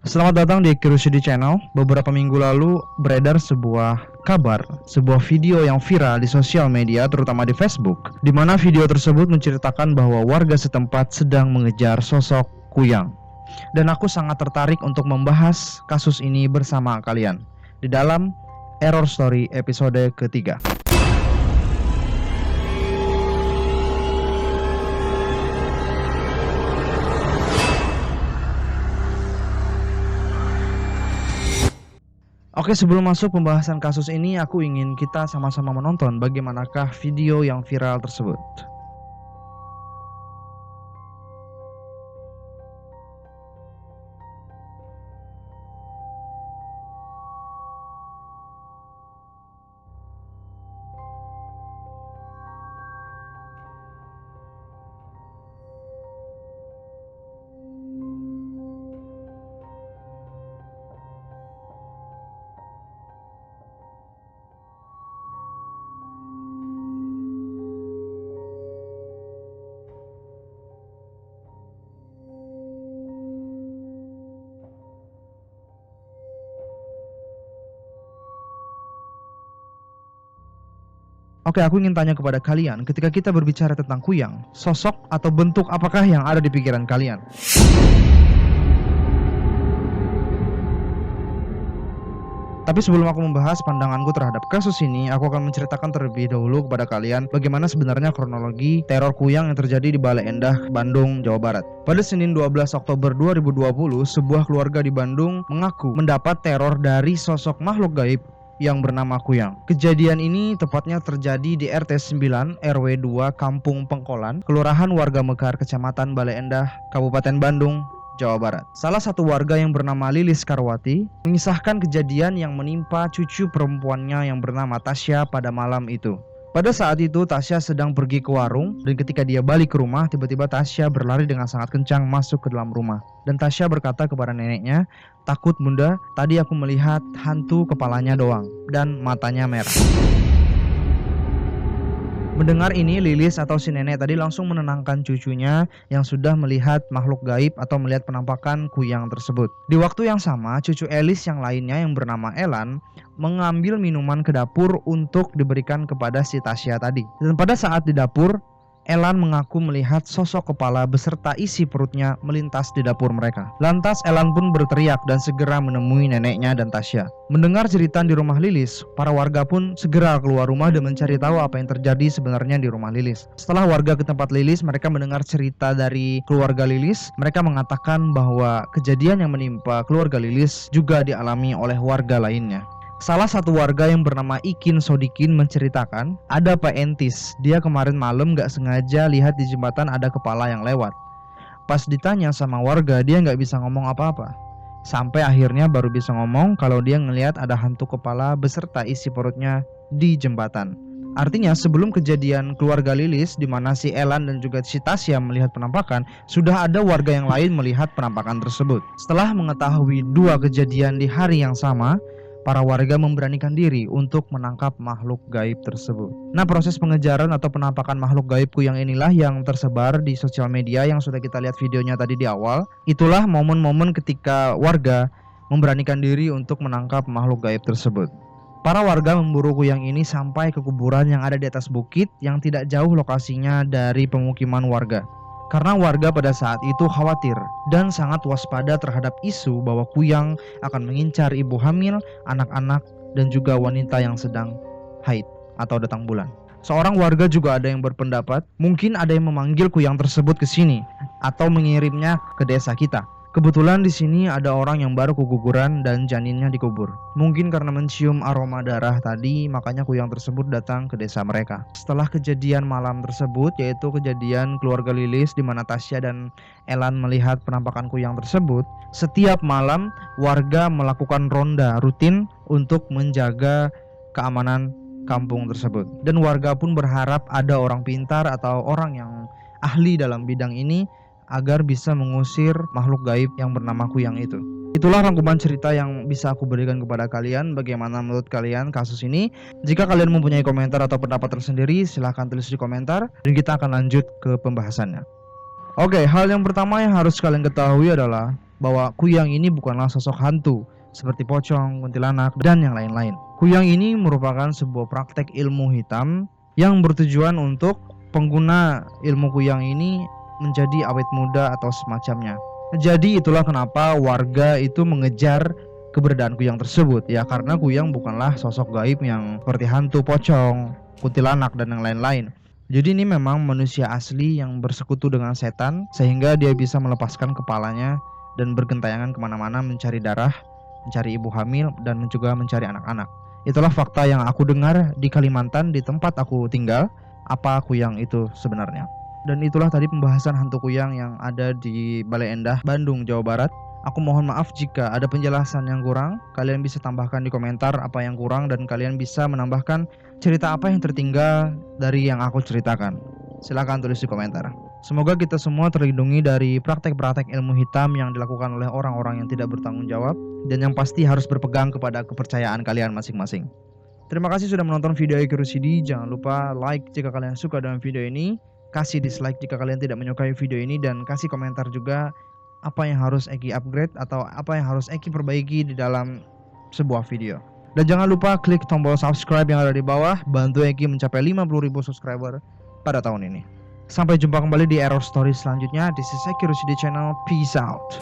Selamat datang di Curiosity Channel. Beberapa minggu lalu beredar sebuah video yang viral di sosial media, terutama di Facebook, di mana video tersebut menceritakan bahwa warga setempat sedang mengejar sosok kuyang. Dan aku sangat tertarik untuk membahas kasus ini bersama kalian di dalam Error Story episode ketiga. Oke, sebelum masuk pembahasan kasus ini, aku ingin kita sama-sama menonton bagaimanakah video yang viral tersebut. Oke, aku ingin tanya kepada kalian, ketika kita berbicara tentang kuyang, sosok atau bentuk apakah yang ada di pikiran kalian? Tapi sebelum aku membahas pandanganku terhadap kasus ini, aku akan menceritakan terlebih dahulu kepada kalian bagaimana sebenarnya kronologi teror kuyang yang terjadi di Bale Endah, Bandung, Jawa Barat. Pada Senin 12 Oktober 2020, sebuah keluarga di Bandung mengaku mendapat teror dari sosok makhluk gaib yang bernama kuyang. Kejadian ini tepatnya terjadi di RT 9 RW 2 Kampung Pengkolan, Kelurahan Warga Mekar, Kecamatan Bale Endah, Kabupaten Bandung, Jawa Barat. Salah satu warga yang bernama Lilis Karwati mengisahkan kejadian yang menimpa cucu perempuannya yang bernama Tasya pada malam itu. Pada saat itu Tasya sedang pergi ke warung, dan ketika dia balik ke rumah, tiba-tiba Tasya berlari dengan sangat kencang masuk ke dalam rumah. Dan Tasya berkata kepada neneknya, "Takut bunda, tadi aku melihat hantu kepalanya doang dan matanya merah." Mendengar ini, Lilis atau si nenek tadi langsung menenangkan cucunya yang sudah melihat makhluk gaib atau melihat penampakan kuyang tersebut. Di waktu yang sama, cucu Elis yang lainnya yang bernama Elan mengambil minuman ke dapur untuk diberikan kepada si Tasya tadi. Dan pada saat di dapur, Elan mengaku melihat sosok kepala beserta isi perutnya melintas di dapur mereka. Lantas Elan pun berteriak dan segera menemui neneknya dan Tasya. Mendengar cerita di rumah Lilis, para warga pun segera keluar rumah dan mencari tahu apa yang terjadi sebenarnya di rumah Lilis. Setelah warga ke tempat Lilis, mereka mendengar cerita dari keluarga Lilis. Mereka mengatakan bahwa kejadian yang menimpa keluarga Lilis juga dialami oleh warga lainnya. Salah satu warga yang bernama Ikin Sodikin menceritakan, ada Pak Entis, dia kemarin malam gak sengaja lihat di jembatan ada kepala yang lewat. Pas ditanya sama warga, dia gak bisa ngomong apa-apa. Sampai akhirnya baru bisa ngomong kalau dia ngelihat ada hantu kepala beserta isi perutnya di jembatan. Artinya sebelum kejadian keluarga Lilis, di mana si Elan dan juga si Tasya melihat penampakan, sudah ada warga yang lain melihat penampakan tersebut. Setelah mengetahui dua kejadian di hari yang sama, para warga memberanikan diri untuk menangkap makhluk gaib tersebut. Nah, proses pengejaran atau penampakan makhluk gaib kuyang inilah yang tersebar di sosial media yang sudah kita lihat videonya tadi di awal. Itulah momen-momen ketika warga memberanikan diri untuk menangkap makhluk gaib tersebut. Para warga memburu kuyang ini sampai ke kuburan yang ada di atas bukit yang tidak jauh lokasinya dari pemukiman warga. Karena warga pada saat itu khawatir dan sangat waspada terhadap isu bahwa kuyang akan mengincar ibu hamil, anak-anak, dan juga wanita yang sedang haid atau datang bulan. Seorang warga juga ada yang berpendapat mungkin ada yang memanggil kuyang tersebut ke sini atau mengirimnya ke desa kita. Kebetulan di sini ada orang yang baru keguguran dan janinnya dikubur. Mungkin karena mencium aroma darah tadi, makanya kuyang tersebut datang ke desa mereka. Setelah kejadian malam tersebut, yaitu kejadian keluarga Lilis di mana Tasya dan Elan melihat penampakan kuyang tersebut, setiap malam warga melakukan ronda rutin untuk menjaga keamanan kampung tersebut. Dan warga pun berharap ada orang pintar atau orang yang ahli dalam bidang ini agar bisa mengusir makhluk gaib yang bernama kuyang itu. Itulah rangkuman cerita yang bisa aku berikan kepada kalian. Bagaimana menurut kalian kasus ini? Jika kalian mempunyai komentar atau pendapat tersendiri, silahkan tulis di komentar dan kita akan lanjut ke pembahasannya. Oke, hal yang pertama yang harus kalian ketahui adalah bahwa Kuyang ini bukanlah sosok hantu seperti pocong, kuntilanak, dan yang lain-lain. Kuyang ini merupakan sebuah praktek ilmu hitam yang bertujuan untuk pengguna ilmu Kuyang ini menjadi awet muda atau semacamnya. Jadi itulah kenapa warga itu mengejar keberadaan Kuyang tersebut, ya karena Kuyang bukanlah sosok gaib yang seperti hantu, pocong, kuntilanak, dan yang lain-lain. Jadi ini memang manusia asli yang bersekutu dengan setan sehingga dia bisa melepaskan kepalanya dan bergentayangan kemana-mana mencari darah, mencari ibu hamil, dan juga mencari anak-anak. Itulah fakta yang aku dengar di Kalimantan, di tempat aku tinggal, apa Kuyang itu sebenarnya. Dan itulah tadi pembahasan hantu Kuyang yang ada di Bale Endah, Bandung, Jawa Barat. Aku mohon maaf jika ada penjelasan yang kurang. Kalian bisa tambahkan di komentar apa yang kurang dan kalian bisa menambahkan cerita apa yang tertinggal dari yang aku ceritakan. Silahkan tulis di komentar. Semoga kita semua terlindungi dari praktek-praktek ilmu hitam yang dilakukan oleh orang-orang yang tidak bertanggung jawab dan yang pasti harus berpegang kepada kepercayaan kalian masing-masing. Terima kasih sudah menonton video Eki. Jangan lupa like jika kalian suka dengan video ini, kasih dislike jika kalian tidak menyukai video ini, dan kasih komentar juga apa yang harus Eki upgrade atau apa yang harus Eki perbaiki di dalam sebuah video. Dan jangan lupa klik tombol subscribe yang ada di bawah, bantu Eki mencapai 50.000 subscriber pada tahun ini. Sampai jumpa kembali di Error Story selanjutnya. This is Eki Rusidi Channel. Peace out.